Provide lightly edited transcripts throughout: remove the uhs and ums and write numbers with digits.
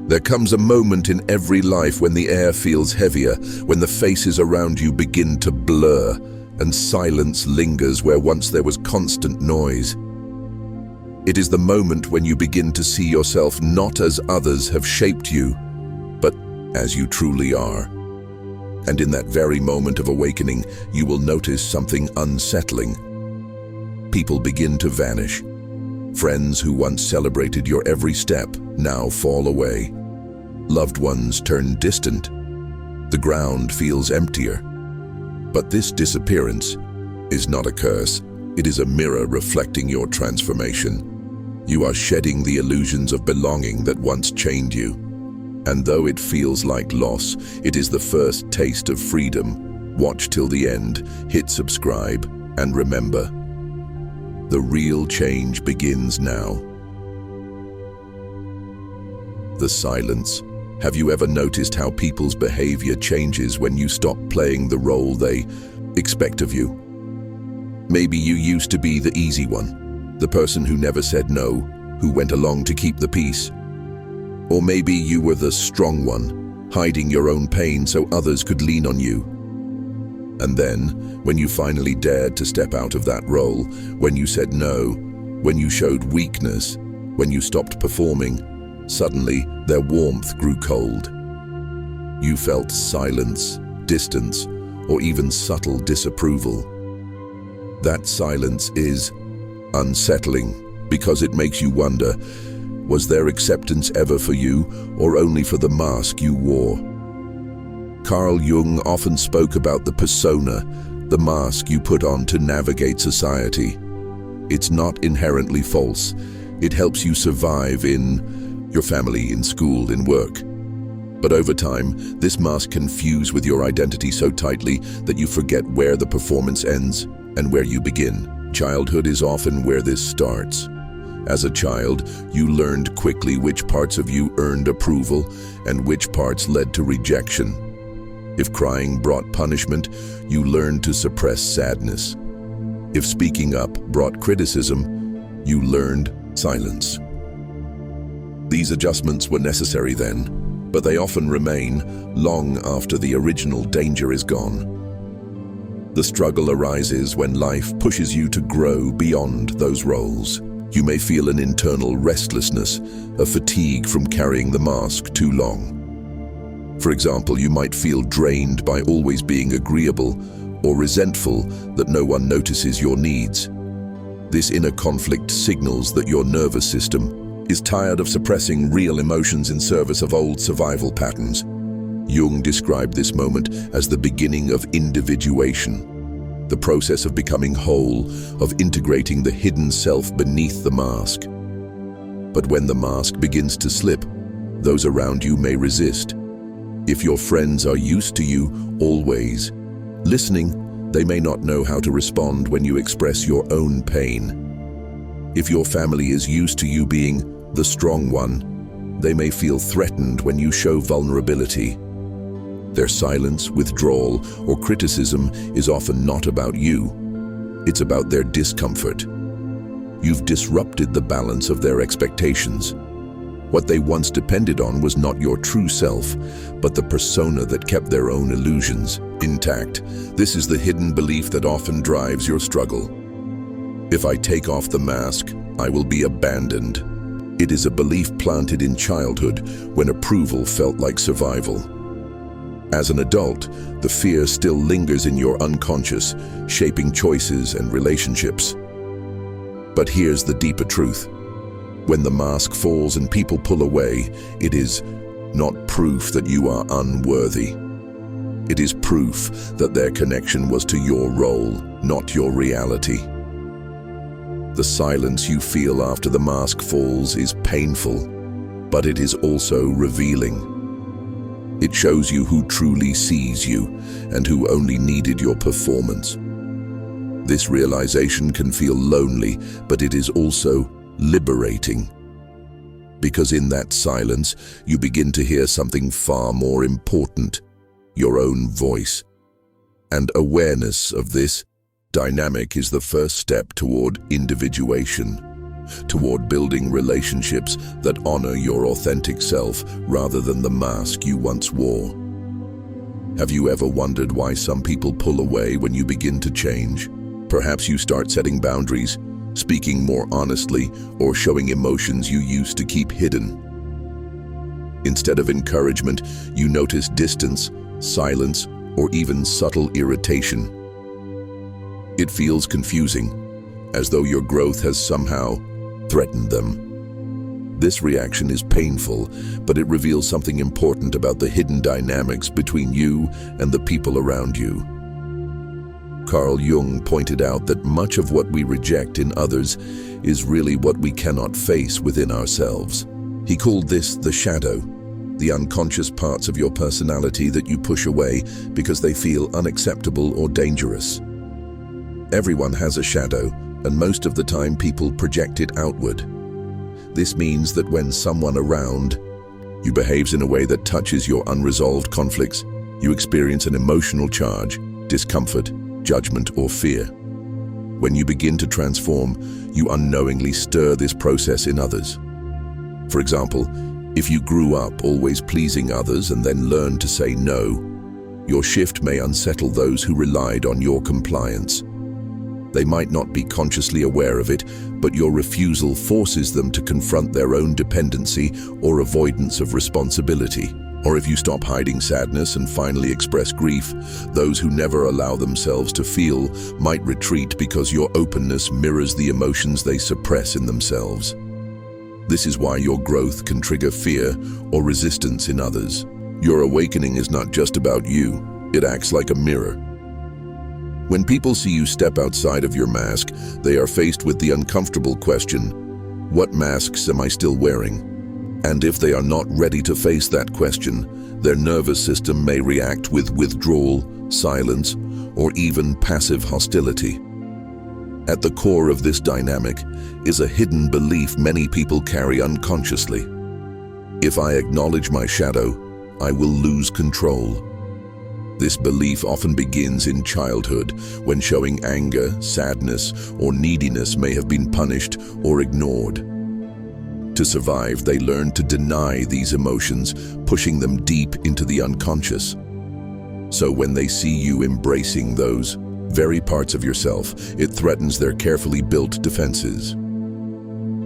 There comes a moment in every life when the air feels heavier, when the faces around you begin to blur, and silence lingers where once there was constant noise. It is the moment when you begin to see yourself not as others have shaped you, but as you truly are. And in that very moment of awakening, you will notice something unsettling. People begin to vanish. Friends who once celebrated your every step now fall away. Loved ones turn distant. The ground feels emptier. But this disappearance is not a curse. It is a mirror reflecting your transformation. You are shedding the illusions of belonging that once chained you. And though it feels like loss, it is the first taste of freedom. Watch till the end, hit subscribe, and remember, the real change begins now. The silence. Have you ever noticed how people's behavior changes when you stop playing the role they expect of you? Maybe you used to be the easy one, the person who never said no, who went along to keep the peace. Or maybe you were the strong one, hiding your own pain so others could lean on you. And then, when you finally dared to step out of that role, when you said no, when you showed weakness, when you stopped performing, suddenly their warmth grew cold. You felt silence, distance, or even subtle disapproval. That silence is unsettling because it makes you wonder, was their acceptance ever for you or only for the mask you wore? Carl Jung often spoke about the persona, the mask you put on to navigate society. It's not inherently false. It helps you survive in your family, in school, in work. But over time, this mask can fuse with your identity so tightly that you forget where the performance ends and where you begin. Childhood is often where this starts. As a child, you learned quickly which parts of you earned approval and which parts led to rejection. If crying brought punishment, you learned to suppress sadness. If speaking up brought criticism, you learned silence. These adjustments were necessary then, but they often remain long after the original danger is gone. The struggle arises when life pushes you to grow beyond those roles. You may feel an internal restlessness, a fatigue from carrying the mask too long. For example, you might feel drained by always being agreeable or resentful that no one notices your needs. This inner conflict signals that your nervous system is tired of suppressing real emotions in service of old survival patterns. Jung described this moment as the beginning of individuation, the process of becoming whole, of integrating the hidden self beneath the mask. But when the mask begins to slip, those around you may resist. If your friends are used to you always listening, they may not know how to respond when you express your own pain. If your family is used to you being the strong one, they may feel threatened when you show vulnerability. Their silence, withdrawal, or criticism is often not about you. It's about their discomfort. You've disrupted the balance of their expectations. What they once depended on was not your true self, but the persona that kept their own illusions intact. This is the hidden belief that often drives your struggle. If I take off the mask, I will be abandoned. It is a belief planted in childhood when approval felt like survival. As an adult, the fear still lingers in your unconscious, shaping choices and relationships. But here's the deeper truth. When the mask falls and people pull away, it is not proof that you are unworthy. It is proof that their connection was to your role, not your reality. The silence you feel after the mask falls is painful, but it is also revealing. It shows you who truly sees you and who only needed your performance. This realization can feel lonely, but it is also liberating. Because in that silence, you begin to hear something far more important, your own voice. And awareness of this dynamic is the first step toward individuation. toward building relationships that honor your authentic self rather than the mask you once wore. Have you ever wondered why some people pull away when you begin to change? Perhaps you start setting boundaries, speaking more honestly, or showing emotions you used to keep hidden. Instead of encouragement, you notice distance, silence, or even subtle irritation. It feels confusing, as though your growth has somehow threatened them. This reaction is painful, but it reveals something important about the hidden dynamics between you and the people around you. Carl Jung pointed out that much of what we reject in others is really what we cannot face within ourselves. He called this the shadow, the unconscious parts of your personality that you push away because they feel unacceptable or dangerous. Everyone has a shadow, and most of the time people project it outward. This means that when someone around you behaves in a way that touches your unresolved conflicts, you experience an emotional charge, discomfort, judgment, or fear. When you begin to transform, you unknowingly stir this process in others. For example, if you grew up always pleasing others and then learned to say no, your shift may unsettle those who relied on your compliance. They might not be consciously aware of it, but your refusal forces them to confront their own dependency or avoidance of responsibility. Or if you stop hiding sadness and finally express grief, those who never allow themselves to feel might retreat because your openness mirrors the emotions they suppress in themselves. This is why your growth can trigger fear or resistance in others. Your awakening is not just about you, it acts like a mirror. When people see you step outside of your mask, they are faced with the uncomfortable question, what masks am I still wearing? And if they are not ready to face that question, their nervous system may react with withdrawal, silence, or even passive hostility. At the core of this dynamic is a hidden belief many people carry unconsciously. If I acknowledge my shadow, I will lose control. This belief often begins in childhood, when showing anger, sadness, or neediness may have been punished or ignored. To survive, they learn to deny these emotions, pushing them deep into the unconscious. So when they see you embracing those very parts of yourself, it threatens their carefully built defenses.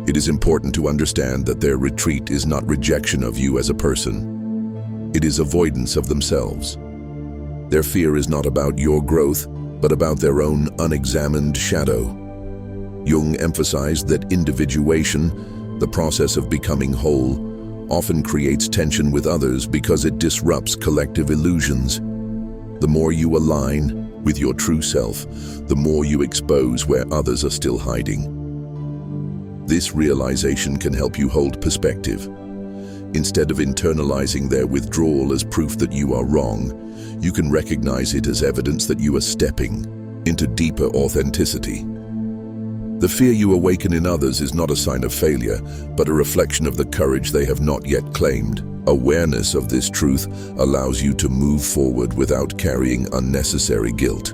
It is important to understand that their retreat is not rejection of you as a person. It is avoidance of themselves. Their fear is not about your growth, but about their own unexamined shadow. Jung emphasized that individuation, the process of becoming whole, often creates tension with others because it disrupts collective illusions. The more you align with your true self, the more you expose where others are still hiding. This realization can help you hold perspective. Instead of internalizing their withdrawal as proof that you are wrong, you can recognize it as evidence that you are stepping into deeper authenticity. The fear you awaken in others is not a sign of failure, but a reflection of the courage they have not yet claimed. Awareness of this truth allows you to move forward without carrying unnecessary guilt.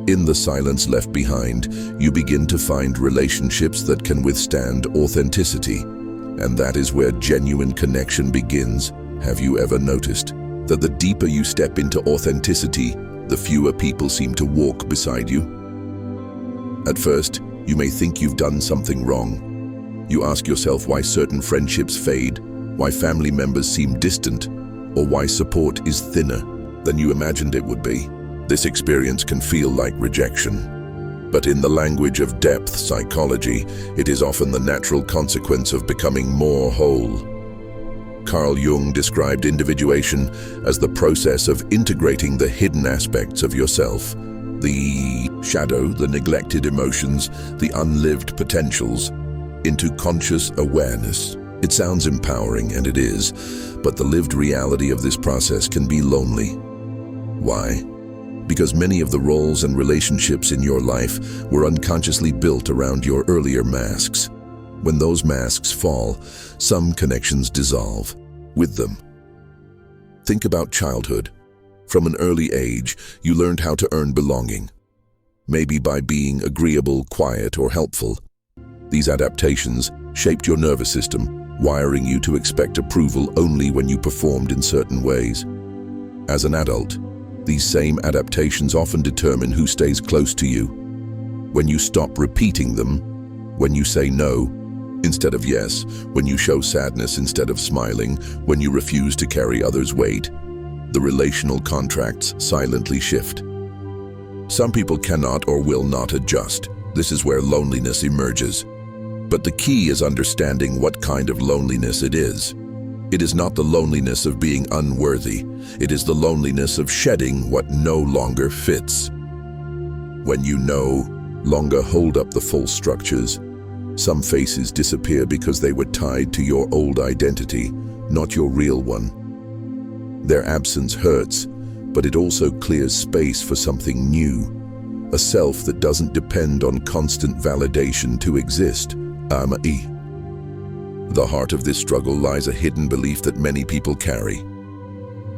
In the silence left behind, you begin to find relationships that can withstand authenticity. And that is where genuine connection begins. Have you ever noticed that the deeper you step into authenticity, the fewer people seem to walk beside you? At first, you may think you've done something wrong. You ask yourself why certain friendships fade, why family members seem distant, or why support is thinner than you imagined it would be. This experience can feel like rejection. But in the language of depth psychology, it is often the natural consequence of becoming more whole. Carl Jung described individuation as the process of integrating the hidden aspects of yourself, the shadow, the neglected emotions, the unlived potentials, into conscious awareness. It sounds empowering, and it is, but the lived reality of this process can be lonely. Why? Because many of the roles and relationships in your life were unconsciously built around your earlier masks. When those masks fall, some connections dissolve with them. Think about childhood. From an early age, you learned how to earn belonging. Maybe by being agreeable, quiet, or helpful. These adaptations shaped your nervous system, wiring you to expect approval only when you performed in certain ways. As an adult, these same adaptations often determine who stays close to you. When you stop repeating them, when you say no instead of yes, when you show sadness instead of smiling, when you refuse to carry others' weight, the relational contracts silently shift. Some people cannot or will not adjust. This is where loneliness emerges. But the key is understanding what kind of loneliness it is. It is not the loneliness of being unworthy. It is the loneliness of shedding what no longer fits. When you no longer hold up the false structures, some faces disappear because they were tied to your old identity, not your real one. Their absence hurts, but it also clears space for something new, a self that doesn't depend on constant validation to exist. The heart of this struggle lies a hidden belief that many people carry.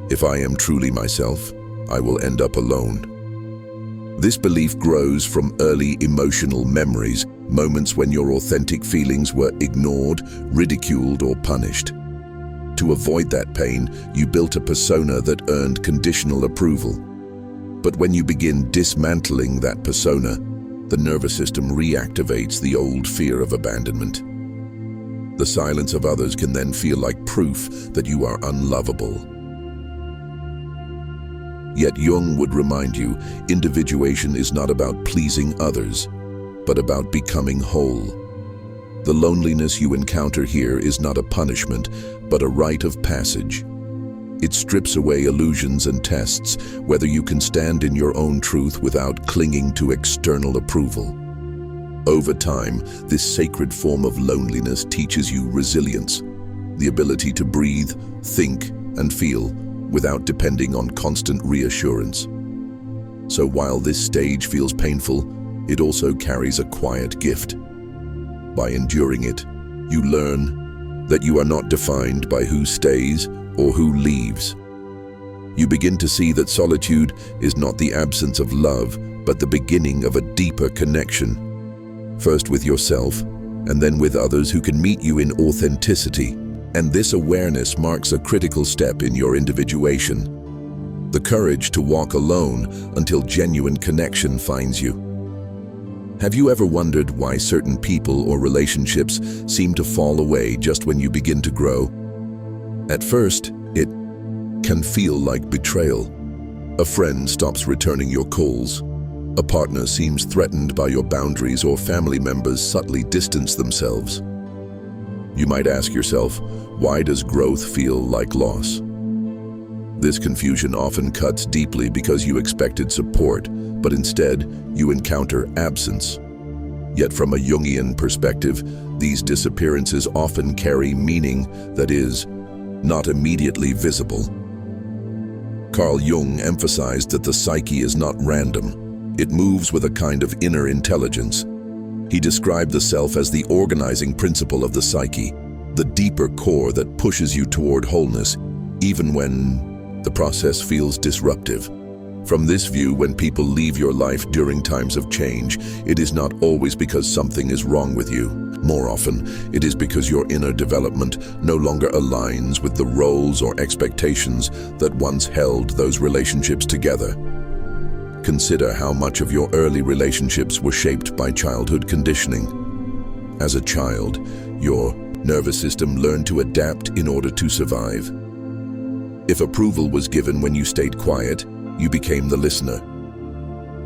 If I am truly myself, I will end up alone. This belief grows from early emotional memories, moments when your authentic feelings were ignored, ridiculed, or punished. To avoid that pain, you built a persona that earned conditional approval. But when you begin dismantling that persona, the nervous system reactivates the old fear of abandonment. The silence of others can then feel like proof that you are unlovable. Yet Jung would remind you, individuation is not about pleasing others, but about becoming whole. The loneliness you encounter here is not a punishment, but a rite of passage. It strips away illusions and tests whether you can stand in your own truth without clinging to external approval. Over time, this sacred form of loneliness teaches you resilience, the ability to breathe, think, and feel without depending on constant reassurance. So while this stage feels painful, it also carries a quiet gift. By enduring it, you learn that you are not defined by who stays or who leaves. You begin to see that solitude is not the absence of love, but the beginning of a deeper connection. First with yourself, and then with others who can meet you in authenticity. And this awareness marks a critical step in your individuation. The courage to walk alone until genuine connection finds you. Have you ever wondered why certain people or relationships seem to fall away just when you begin to grow? At first, it can feel like betrayal. A friend stops returning your calls. A partner seems threatened by your boundaries, or family members subtly distance themselves. You might ask yourself, why does growth feel like loss? This confusion often cuts deeply because you expected support, but instead you encounter absence. Yet from a Jungian perspective, these disappearances often carry meaning that is not immediately visible. Carl Jung emphasized that the psyche is not random. It moves with a kind of inner intelligence. He described the self as the organizing principle of the psyche, the deeper core that pushes you toward wholeness, even when the process feels disruptive. From this view, when people leave your life during times of change, it is not always because something is wrong with you. More often, it is because your inner development no longer aligns with the roles or expectations that once held those relationships together. Consider how much of your early relationships were shaped by childhood conditioning. As a child, your nervous system learned to adapt in order to survive. If approval was given when you stayed quiet, you became the listener.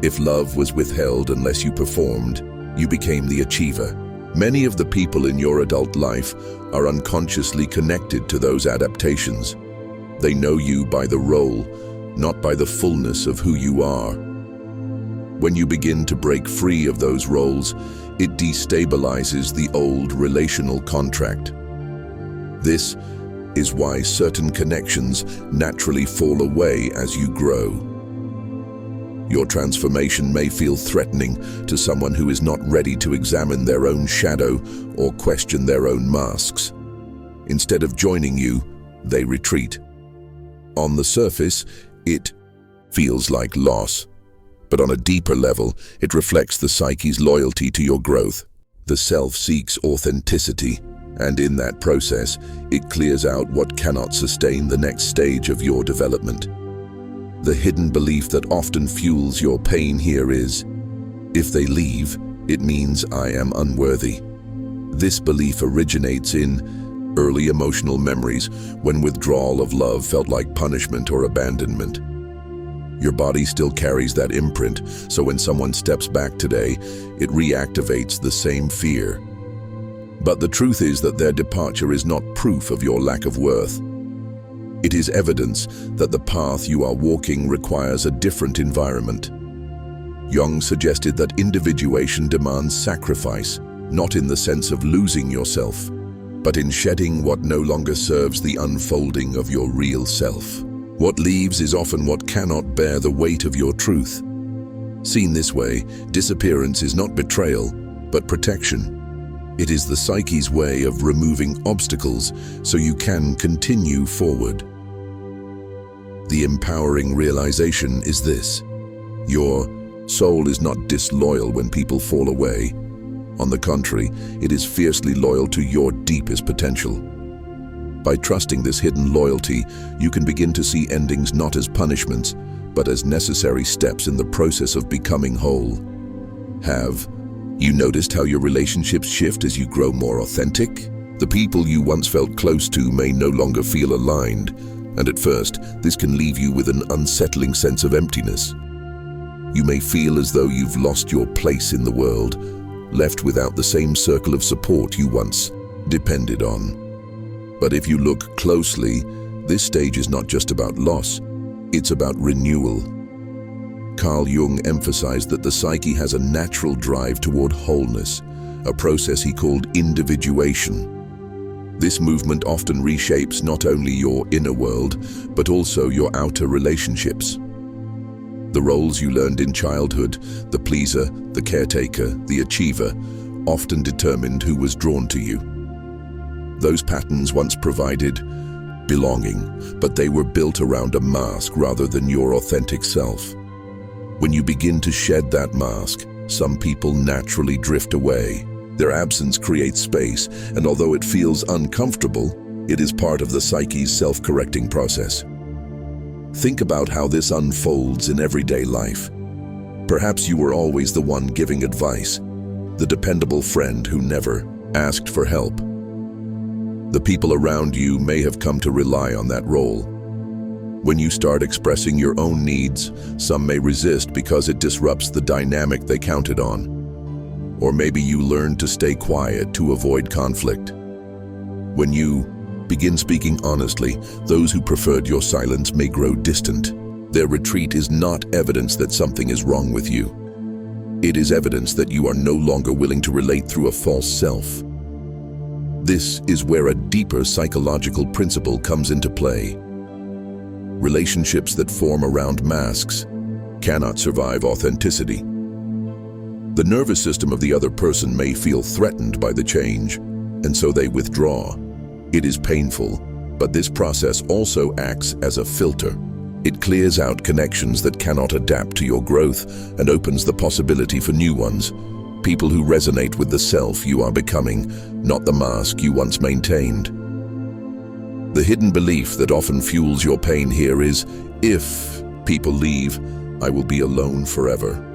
If love was withheld unless you performed, you became the achiever. Many of the people in your adult life are unconsciously connected to those adaptations. They know you by the role, not by the fullness of who you are. When you begin to break free of those roles, it destabilizes the old relational contract. This is why certain connections naturally fall away as you grow. Your transformation may feel threatening to someone who is not ready to examine their own shadow or question their own masks. Instead of joining you, they retreat. On the surface, it feels like loss, but on a deeper level, it reflects the psyche's loyalty to your growth. The self seeks authenticity, and in that process, it clears out what cannot sustain the next stage of your development. The hidden belief that often fuels your pain here is, if they leave, it means I am unworthy. This belief originates in early emotional memories when withdrawal of love felt like punishment or abandonment. Your body still carries that imprint, so when someone steps back today, it reactivates the same fear. But the truth is that their departure is not proof of your lack of worth. It is evidence that the path you are walking requires a different environment. Jung suggested that individuation demands sacrifice, not in the sense of losing yourself, but in shedding what no longer serves the unfolding of your real self. What leaves is often what cannot bear the weight of your truth. Seen this way, disappearance is not betrayal, but protection. It is the psyche's way of removing obstacles so you can continue forward. The empowering realization is this: your soul is not disloyal when people fall away. On the contrary, it is fiercely loyal to your deepest potential. By trusting this hidden loyalty, you can begin to see endings not as punishments, but as necessary steps in the process of becoming whole. Have you noticed how your relationships shift as you grow more authentic? The people you once felt close to may no longer feel aligned, and at first, this can leave you with an unsettling sense of emptiness. You may feel as though you've lost your place in the world, left without the same circle of support you once depended on. But if you look closely, this stage is not just about loss, it's about renewal. Carl Jung emphasized that the psyche has a natural drive toward wholeness, a process he called individuation. This movement often reshapes not only your inner world, but also your outer relationships. The roles you learned in childhood, the pleaser, the caretaker, the achiever, often determined who was drawn to you. Those patterns once provided belonging, but they were built around a mask rather than your authentic self. When you begin to shed that mask, some people naturally drift away. Their absence creates space, and although it feels uncomfortable, it is part of the psyche's self-correcting process. Think about how this unfolds in everyday life. Perhaps you were always the one giving advice, the dependable friend who never asked for help. The people around you may have come to rely on that role. When you start expressing your own needs, some may resist because it disrupts the dynamic they counted on. Or maybe you learn to stay quiet to avoid conflict. When you begin speaking honestly, those who preferred your silence may grow distant. Their retreat is not evidence that something is wrong with you. It is evidence that you are no longer willing to relate through a false self. This is where a deeper psychological principle comes into play. Relationships that form around masks cannot survive authenticity. The nervous system of the other person may feel threatened by the change, and so they withdraw. It is painful, but this process also acts as a filter. It clears out connections that cannot adapt to your growth and opens the possibility for new ones. People who resonate with the self you are becoming, not the mask you once maintained. The hidden belief that often fuels your pain here is, if people leave, I will be alone forever.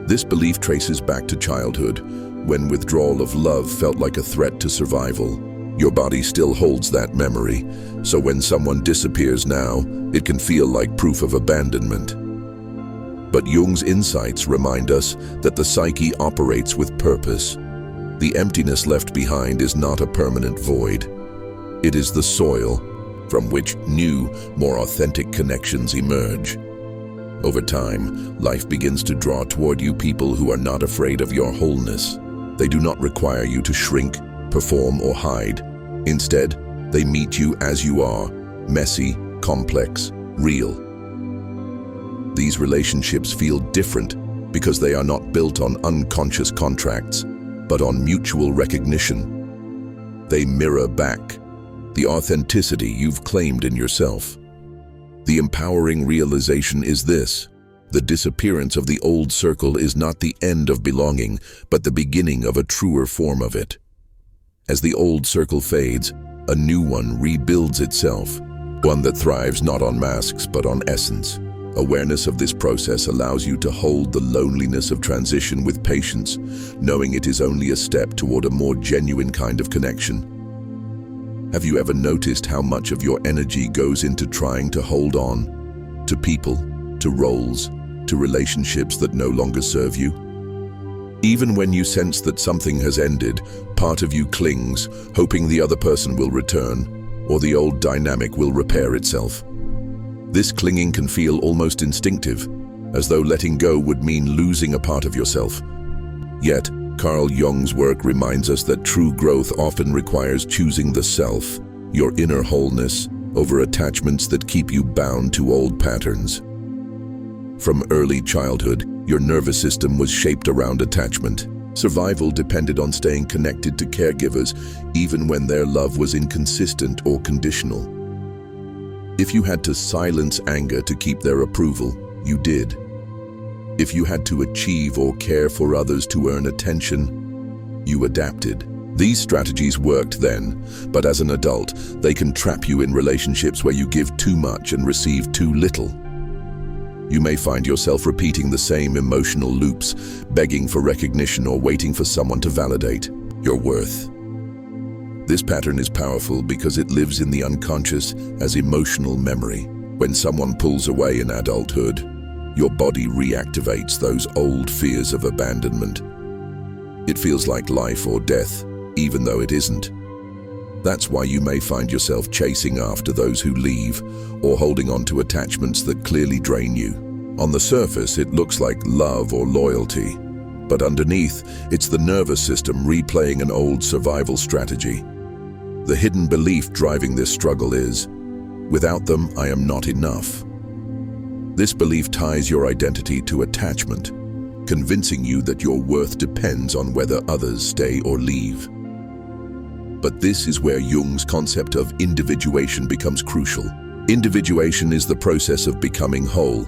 This belief traces back to childhood, when withdrawal of love felt like a threat to survival. Your body still holds that memory, so when someone disappears now, it can feel like proof of abandonment. But Jung's insights remind us that the psyche operates with purpose. The emptiness left behind is not a permanent void. It is the soil from which new, more authentic connections emerge. Over time, life begins to draw toward you people who are not afraid of your wholeness. They do not require you to shrink, perform, or hide. Instead, they meet you as you are, messy, complex, real. These relationships feel different because they are not built on unconscious contracts, but on mutual recognition. They mirror back the authenticity you've claimed in yourself. The empowering realization is this: The disappearance of the old circle is not the end of belonging, but the beginning of a truer form of it. As the old circle fades, a new one rebuilds itself, one that thrives not on masks but on essence. Awareness of this process allows you to hold the loneliness of transition with patience, knowing it is only a step toward a more genuine kind of connection. Have you ever noticed how much of your energy goes into trying to hold on to people, to roles, to relationships that no longer serve you? Even when you sense that something has ended, part of you clings, hoping the other person will return, or the old dynamic will repair itself. This clinging can feel almost instinctive, as though letting go would mean losing a part of yourself. Yet, Carl Jung's work reminds us that true growth often requires choosing the self, your inner wholeness, over attachments that keep you bound to old patterns. From early childhood, your nervous system was shaped around attachment. Survival depended on staying connected to caregivers, even when their love was inconsistent or conditional. If you had to silence anger to keep their approval, you did. If you had to achieve or care for others to earn attention, you adapted. These strategies worked then, but as an adult, they can trap you in relationships where you give too much and receive too little. You may find yourself repeating the same emotional loops, begging for recognition or waiting for someone to validate your worth. This pattern is powerful because it lives in the unconscious as emotional memory. When someone pulls away in adulthood, your body reactivates those old fears of abandonment. It feels like life or death, even though it isn't. That's why you may find yourself chasing after those who leave, or holding on to attachments that clearly drain you. On the surface, it looks like love or loyalty, but underneath, it's the nervous system replaying an old survival strategy. The hidden belief driving this struggle is, without them, I am not enough. This belief ties your identity to attachment, convincing you that your worth depends on whether others stay or leave. But this is where Jung's concept of individuation becomes crucial. Individuation is the process of becoming whole,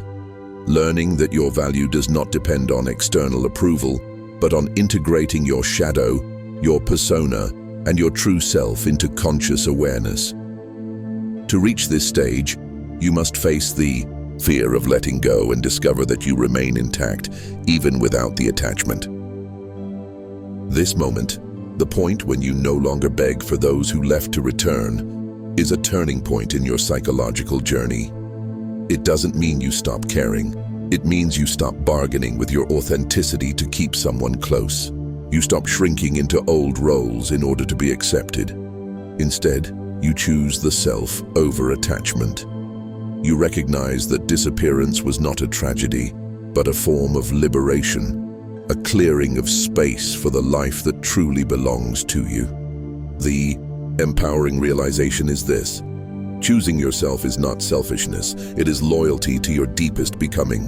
learning that your value does not depend on external approval, but on integrating your shadow, your persona, and your true self into conscious awareness. To reach this stage, you must face the fear of letting go and discover that you remain intact, even without the attachment. This moment, the point when you no longer beg for those who left to return, is a turning point in your psychological journey. It doesn't mean you stop caring. It means you stop bargaining with your authenticity to keep someone close. You stop shrinking into old roles in order to be accepted. Instead, you choose the self over attachment. You recognize that disappearance was not a tragedy, but a form of liberation, a clearing of space for the life that truly belongs to you. The empowering realization is this: choosing yourself is not selfishness, it is loyalty to your deepest becoming.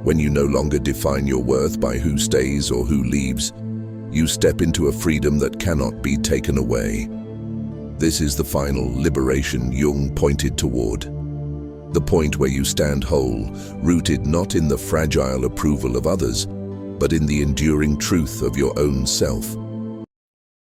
When you no longer define your worth by who stays or who leaves, you step into a freedom that cannot be taken away. This is the final liberation Jung pointed toward. The point where you stand whole, rooted not in the fragile approval of others, but in the enduring truth of your own self.